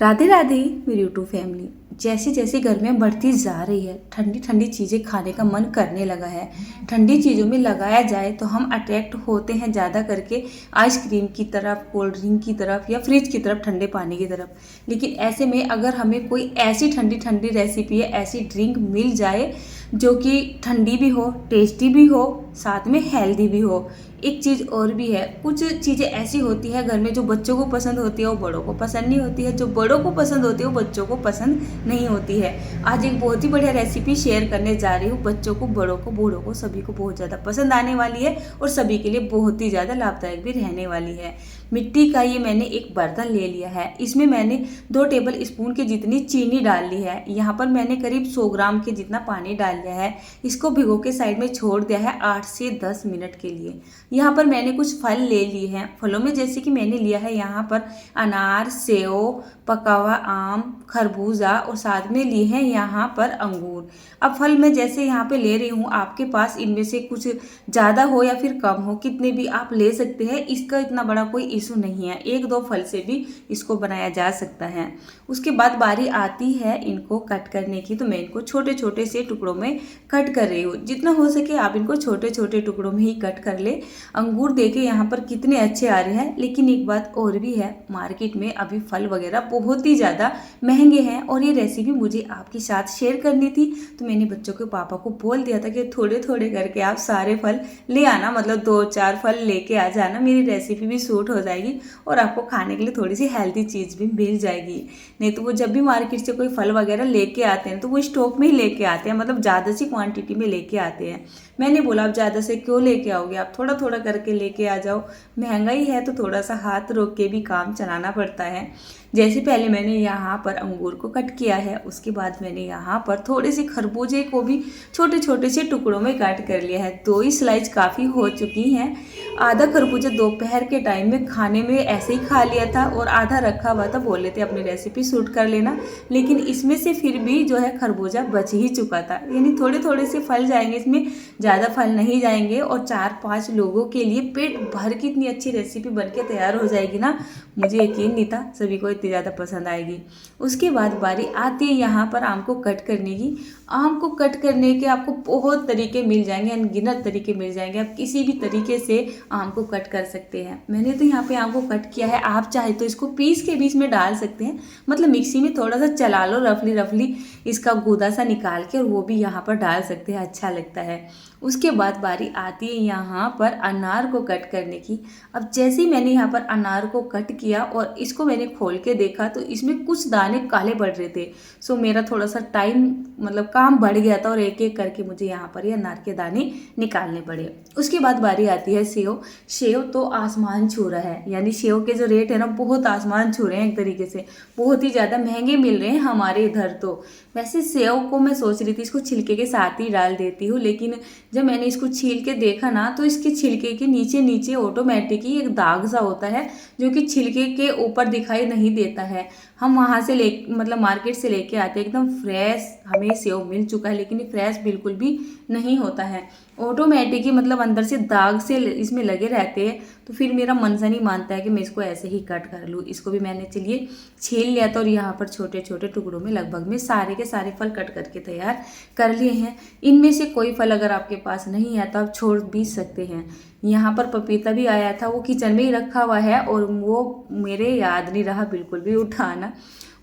राधे राधे मेरी YouTube family. जैसे जैसे गर्मियाँ बढ़ती जा रही है, ठंडी ठंडी चीज़ें खाने का मन करने लगा है। ठंडी चीज़ों में लगाया जाए तो हम अट्रैक्ट होते हैं ज़्यादा करके आइसक्रीम की तरफ, कोल्ड ड्रिंक की तरफ या फ्रिज की तरफ, ठंडे पानी की तरफ। लेकिन ऐसे में अगर हमें कोई ऐसी ठंडी ठंडी रेसिपी या ऐसी ड्रिंक मिल जाए जो कि ठंडी भी हो, टेस्टी भी हो, साथ में हेल्दी भी हो। एक चीज़ और भी है, कुछ चीज़ें ऐसी होती है घर में जो बच्चों को पसंद होती है वो बड़ों को पसंद नहीं होती है, जो बड़ों को पसंद होती है वो बच्चों को पसंद नहीं होती है। आज एक बहुत ही बढ़िया रेसिपी शेयर करने जा रही हूँ। बच्चों को, बड़ों को, बूढ़ों को, सभी को बहुत ज़्यादा पसंद आने वाली है और सभी के लिए बहुत ही ज़्यादा लाभदायक भी रहने वाली है। मिट्टी का ये मैंने एक बर्तन ले लिया है। इसमें मैंने 2 टेबल स्पून के जितनी चीनी डाल ली है। यहाँ पर मैंने करीब 100 ग्राम के जितना पानी डाल लिया है। इसको भिगो के साइड में छोड़ दिया है 8 से 10 मिनट के लिए। यहाँ पर मैंने कुछ फल ले लिए हैं। फलों में जैसे कि मैंने लिया है यहाँ पर अनार, सेव, पका हुआ आम, खरबूजा और साथ में लिए हैं यहाँ पर अंगूर। अब फल मैं जैसे यहाँ पे ले रही हूँ, आपके पास इनमें से कुछ ज़्यादा हो या फिर कम हो, कितने भी आप ले सकते हैं। इसका इतना बड़ा कोई इशू नहीं है, 1-2 फल से भी इसको बनाया जा सकता है। उसके बाद बारी आती है इनको कट करने की, तो मैं इनको छोटे छोटे से टुकड़ों में कट कर रही हूँ। जितना हो सके आप इनको छोटे छोटे टुकड़ों में ही कट कर ले। अंगूर देखे यहाँ पर कितने अच्छे आ रहे हैं। लेकिन एक बात और भी है, मार्केट में अभी फल वगैरह बहुत ही ज़्यादा महंगे हैं और ये रेसिपी मुझे आपके साथ शेयर करनी थी। तो मैंने बच्चों के पापा को बोल दिया था कि थोड़े थोड़े करके आप सारे फल ले आना, मतलब 2-4 फल लेके आ जाना। मेरी रेसिपी भी सूट हो जाएगी और आपको खाने के लिए थोड़ी सी हेल्दी चीज़ भी मिल जाएगी। नहीं तो वो जब भी मार्केट से कोई फल वगैरह लेके आते हैं तो वो स्टॉक में ही लेके आते हैं, मतलब ज़्यादा सी क्वांटिटी में लेके आते हैं। मैंने बोला आप ज़्यादा से क्यों लेके आओगे, आप थोड़ा थोड़ा करके लेके आ जाओ। महंगाई है तो थोड़ा सा हाथ रोक के भी काम चलाना पड़ता है। जैसे पहले मैंने यहाँ पर अंगूर को कट किया है, उसके बाद मैंने यहाँ पर थोड़े से खरबूजे को भी छोटे छोटे से टुकड़ों में काट कर लिया है। 2 ही स्लाइस काफ़ी हो चुकी हैं। आधा खरबूजा दोपहर के टाइम में खाने में ऐसे ही खा लिया था और आधा रखा हुआ था, बोले थे अपनी रेसिपी शूट कर लेना। लेकिन इसमें से फिर भी जो है खरबूजा बच ही चुका था। यानी थोड़े थोड़े से फल जाएंगे इसमें, ज़्यादा फल नहीं जाएंगे और 4-5 लोगों के लिए पेट भर की इतनी अच्छी रेसिपी बनके तैयार हो जाएगी ना, मुझे यकीन नहीं था सभी को इतनी ज़्यादा पसंद आएगी। उसके बाद बारी आती है यहाँ पर आम को कट करने की। आम को कट करने के आपको बहुत तरीके मिल जाएंगे, अनगिनत तरीके मिल जाएंगे। आप किसी भी तरीके से आम को कट कर सकते हैं। मैंने तो यहाँ पे आम को कट किया है। आप चाहे तो इसको पीस के भी इसमें डाल सकते हैं, मतलब मिक्सी में थोड़ा सा चला लो, रफली रफली इसका गूदा सा निकाल के, और वो भी यहाँ पर डाल सकते हैं, अच्छा लगता है। उसके बाद बारी आती है यहाँ पर अनार को कट करने की। अब जैसे ही मैंने यहाँ पर अनार को कट किया और इसको मैंने खोल के देखा तो इसमें कुछ दाने काले पड़ रहे थे। सो मेरा थोड़ा सा टाइम, मतलब काम बढ़ गया था और एक एक करके मुझे यहाँ पर ये अनार के दाने निकालने पड़े। उसके बाद बारी आती है सेव। सेव तो आसमान छू रहा है, यानी सेव के जो रेट है ना बहुत आसमान छू रहे हैं, एक तरीके से बहुत ही ज़्यादा महंगे मिल रहे हैं हमारे इधर। तो वैसे सेव को मैं सोच रही थी इसको छिलके के साथ ही डाल देती हूँ, लेकिन जब मैंने इसको छील के देखा ना तो इसके छिलके के नीचे नीचे ऑटोमेटिक ही एक दाग सा होता है जो कि छिलके के ऊपर दिखाई नहीं देता है। हम वहाँ से ले, मतलब मार्केट से लेके आते हैं, एकदम फ्रेश हमें सेव मिल चुका है, लेकिन ये फ्रेश बिल्कुल भी नहीं होता है। ऑटोमेटिक ही मतलब अंदर से दाग से इसमें लगे रहते हैं। तो फिर मेरा मन सा नहीं मानता है कि मैं इसको ऐसे ही कट कर लूँ। इसको भी मैंने चलिए छील लिया था और यहाँ पर छोटे छोटे टुकड़ों में लगभग में सारे के सारे फल कट करके तैयार कर लिए हैं। इनमें से कोई फल अगर आपके पास नहीं है तो आप छोड़ भी सकते हैं। यहाँ पर पपीता भी आया था, वो किचन में ही रखा हुआ है और वो मेरे याद नहीं रहा बिल्कुल भी उठाना।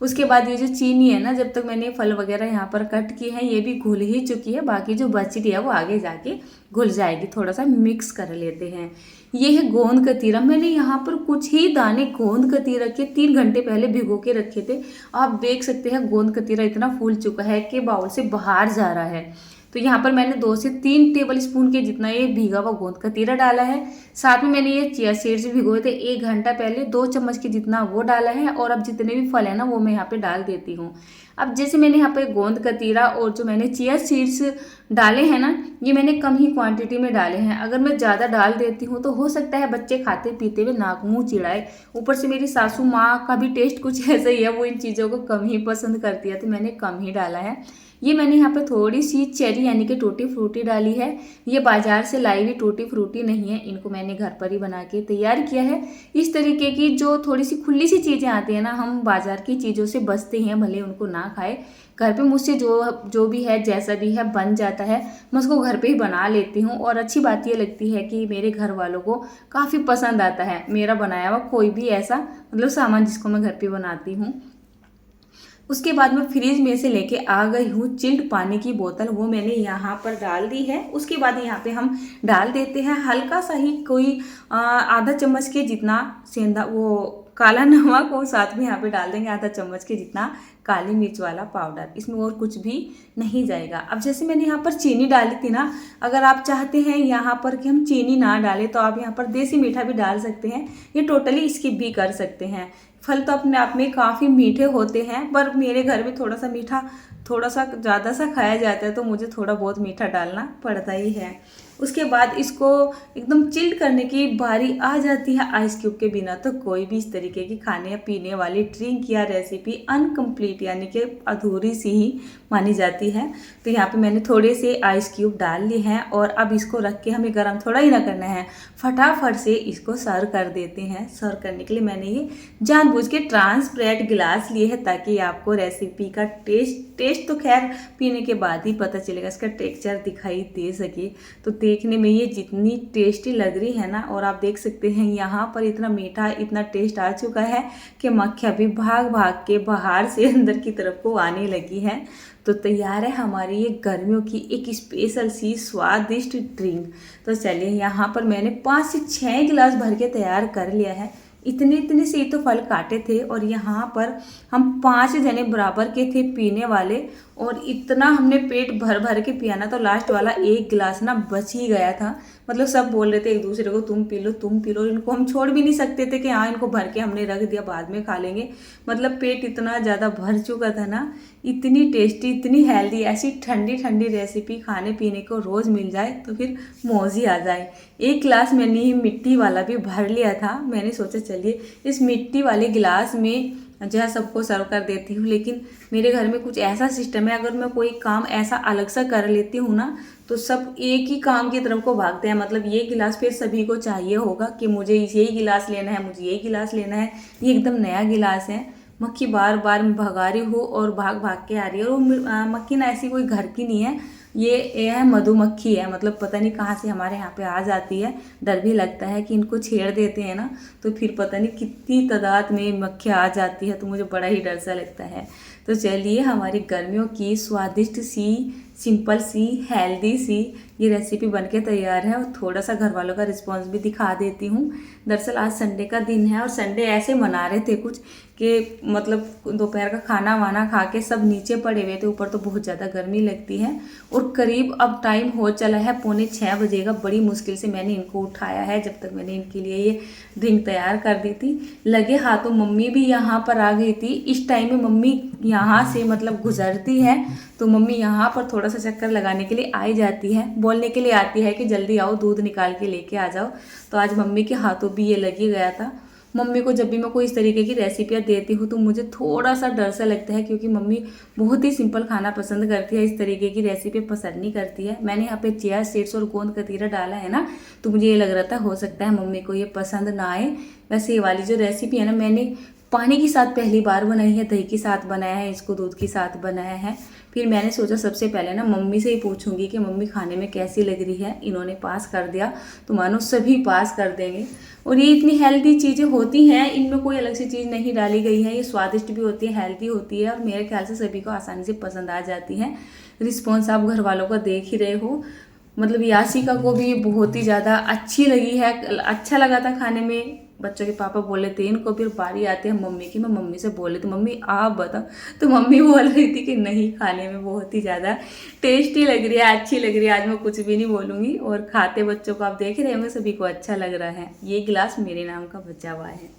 उसके बाद ये जो चीनी है ना, जब तक मैंने फल वगैरह यहाँ पर कट किए हैं ये भी घुल ही चुकी है। बाकी जो बची रही है वो आगे जाके घुल जाएगी। थोड़ा सा मिक्स कर लेते हैं। ये है गोंद कतीरा। मैंने यहाँ पर कुछ ही दाने गोंद कतीरा के 3 घंटे पहले भिगो के रखे थे। आप देख सकते हैं गोंद कतीरा इतना फूल चुका है कि बाउल से बाहर जा रहा है। तो यहाँ पर मैंने 2 से 3 टेबल स्पून के जितना ये भीगा हुआ गोंद कतीरा डाला है। साथ में मैंने ये चिया सीड्स भिगोए थे 1 घंटा पहले, 2 चम्मच के जितना वो डाला है। और अब जितने भी फल है ना वो मैं यहाँ पे डाल देती हूँ। अब जैसे मैंने यहाँ पर गोंद कतीरा और जो मैंने चिया सीड्स डाले हैं ना, ये मैंने कम ही क्वांटिटी में डाले हैं। अगर मैं ज़्यादा डाल देती हूँ तो हो सकता है बच्चे खाते पीते हुए नाक मुँह चिढ़ाए। ऊपर से मेरी सासू माँ का भी टेस्ट कुछ ऐसा ही है, वो इन चीज़ों को कम ही पसंद करती है, तो मैंने कम ही डाला है। ये मैंने यहाँ पे थोड़ी सी चेरी यानी कि टूटी फ्रूटी डाली है। ये बाजार से लाई हुई टूटी फ्रूटी नहीं है, इनको मैंने घर पर ही बना के तैयार किया है। इस तरीके की जो थोड़ी सी खुली सी चीज़ें आती हैं ना, हम बाजार की चीज़ों से बचते हैं, भले उनको ना खाए। घर पे मुझसे जो भी है, जैसा भी है बन जाता है, मैं उसको घर पे ही बना लेती हूँ। और अच्छी बात ये लगती है कि मेरे घर वालों को काफ़ी पसंद आता है मेरा बनाया हुआ कोई भी ऐसा मतलब सामान जिसको मैं घर पे बनाती हूँ। उसके बाद मैं फ्रिज में से लेके आ गई हूँ चिल्ड पानी की बोतल, वो मैंने यहाँ पर डाल दी है। उसके बाद यहाँ पे हम डाल देते हैं हल्का सा ही, कोई आधा चम्मच के जितना सेंधा वो काला नमक, और साथ में यहाँ पे डाल देंगे आधा चम्मच के जितना काली मिर्च वाला पाउडर। इसमें और कुछ भी नहीं जाएगा। अब जैसे मैंने यहाँ पर चीनी डाली थी ना, अगर आप चाहते हैं यहाँ पर कि हम चीनी ना डालें तो आप यहाँ पर देसी मीठा भी डाल सकते हैं, ये टोटली स्किप भी कर सकते हैं। फल तो अपने आप में काफ़ी मीठे होते हैं, पर मेरे घर में थोड़ा सा मीठा थोड़ा सा ज़्यादा सा खाया जाता है, तो मुझे थोड़ा बहुत मीठा डालना पड़ता ही है। उसके बाद इसको एकदम चिल्ड करने की बारी आ जाती है। आइस क्यूब के बिना तो कोई भी इस तरीके की खाने या पीने वाली ड्रिंक या रेसिपी अनकम्प्लीट यानी कि अधूरी सी ही मानी जाती है। तो यहाँ पे मैंने थोड़े से आइस क्यूब डाल लिए हैं और अब इसको रख के हमें गर्म थोड़ा ही ना करना है, फटाफट से इसको सर्व कर देते हैं। सर्व करने के लिए मैंने ये जानबूझ के ट्रांसपेरेंट गिलास लिए है ताकि आपको रेसिपी का टेस्ट तो खैर पीने के बाद ही पता चलेगा, इसका टेक्सचर दिखाई दे सके। तो देखने में ये जितनी टेस्टी लग रही है ना, और आप देख सकते हैं यहाँ पर इतना मीठा इतना टेस्ट आ चुका है कि मक्खियाँ भी भाग भाग के बाहर से अंदर की तरफ को आने लगी है। तो तैयार है हमारी ये गर्मियों की एक स्पेशल सी स्वादिष्ट ड्रिंक। तो चलिए, यहाँ पर मैंने 5 से 6 गिलास भर के तैयार कर लिया है। इतने से ही तो फल काटे थे और यहाँ पर हम 5 जने बराबर के थे पीने वाले, और इतना हमने पेट भर भर के पिया ना, तो लास्ट वाला 1 गिलास ना बच ही गया था। मतलब सब बोल रहे थे एक दूसरे को तुम पी लो तुम पी लो, इनको हम छोड़ भी नहीं सकते थे कि हाँ इनको भर के हमने रख दिया बाद में खा लेंगे। मतलब पेट इतना ज़्यादा भर चुका था ना। इतनी टेस्टी इतनी हेल्दी ऐसी ठंडी ठंडी रेसिपी खाने पीने को रोज़ मिल जाए तो फिर मौज ही आ जाए। 1 गिलास मैंने ही मिट्टी वाला भी भर लिया था। मैंने सोचा चलिए इस मिट्टी वाले गिलास में जो है सबको सर्व कर देती हूँ। लेकिन मेरे घर में कुछ ऐसा सिस्टम है, अगर मैं कोई काम ऐसा अलग सा कर लेती हूँ ना, तो सब एक ही काम की तरफ को भागते हैं। मतलब ये गिलास फिर सभी को चाहिए होगा कि मुझे यही गिलास लेना है, मुझे यही गिलास लेना है, ये एकदम नया गिलास है। मक्खी बार बार भगा रही हूँ और भाग भाग के आ रही है। और वो मक्खी ना ऐसी कोई घर की नहीं है, ये है मधुमक्खी है। मतलब पता नहीं कहाँ से हमारे यहाँ पे आ जाती है। डर भी लगता है कि इनको छेड़ देते हैं ना तो फिर पता नहीं कितनी तादाद में मक्खियाँ आ जाती है, तो मुझे बड़ा ही डर सा लगता है। तो चलिए, हमारी गर्मियों की स्वादिष्ट सी सिंपल सी हेल्दी सी ये रेसिपी बनके तैयार है। और थोड़ा सा घर वालों का रिस्पांस भी दिखा देती हूँ। दरअसल आज संडे का दिन है और संडे ऐसे मना रहे थे कुछ कि मतलब दोपहर का खाना वाना खा के सब नीचे पड़े हुए थे, ऊपर तो बहुत ज़्यादा गर्मी लगती है। और करीब अब टाइम हो चला है 5:45 बजे का। बड़ी मुश्किल से मैंने इनको उठाया है, जब तक मैंने इनके लिए ये ड्रिंक तैयार कर दी थी। लगे हाथों मम्मी भी यहाँ पर आ गई थी। इस टाइम में मम्मी यहाँ से मतलब गुजरती है तो मम्मी यहाँ पर थोड़ा सा चक्कर लगाने के लिए आई जाती है, बोलने के लिए आती है कि जल्दी आओ दूध निकाल के लेके आ जाओ। तो आज मम्मी के हाथों भी ये लगी गया था। मम्मी को जब भी मैं कोई इस तरीके की रेसिपियाँ देती हूँ तो मुझे थोड़ा सा डर सा लगता है, क्योंकि मम्मी बहुत ही सिंपल खाना पसंद करती है, इस तरीके की रेसिपी पसंद नहीं करती है। मैंने यहाँ पे चिया सीड्स और गोंद कतीरा डाला है ना, तो मुझे ये लग रहा था हो सकता है मम्मी को ये पसंद ना आए। वैसे ये वाली जो रेसिपी है ना, मैंने पानी के साथ पहली बार बनाई है, दही के साथ बनाया है, इसको दूध के साथ बनाया है। फिर मैंने सोचा सबसे पहले ना मम्मी से ही पूछूंगी कि मम्मी खाने में कैसी लग रही है। इन्होंने पास कर दिया तो मानो सभी पास कर देंगे। और ये इतनी हेल्दी चीज़ें होती हैं, इनमें कोई अलग सी चीज़ नहीं डाली गई है। ये स्वादिष्ट भी होती है, हेल्दी होती है और मेरे ख्याल से सभी को आसानी से पसंद आ जाती है। रिस्पॉन्स आप घर वालों का देख ही रहे हो। मतलब यासिका को भी बहुत ही ज़्यादा अच्छी लगी है, अच्छा लगा था खाने में। बच्चों के पापा बोले थे इनको, फिर बारी आती है मम्मी की। मैं मम्मी से बोले तो मम्मी आप बताओ, तो मम्मी बोल रही थी कि नहीं खाने में बहुत ही ज़्यादा टेस्टी लग रही है, अच्छी लग रही है। आज मैं कुछ भी नहीं बोलूँगी। और खाते बच्चों को आप देख रहे हैं, सभी को अच्छा लग रहा है। ये गिलास मेरे नाम का बचा हुआ है।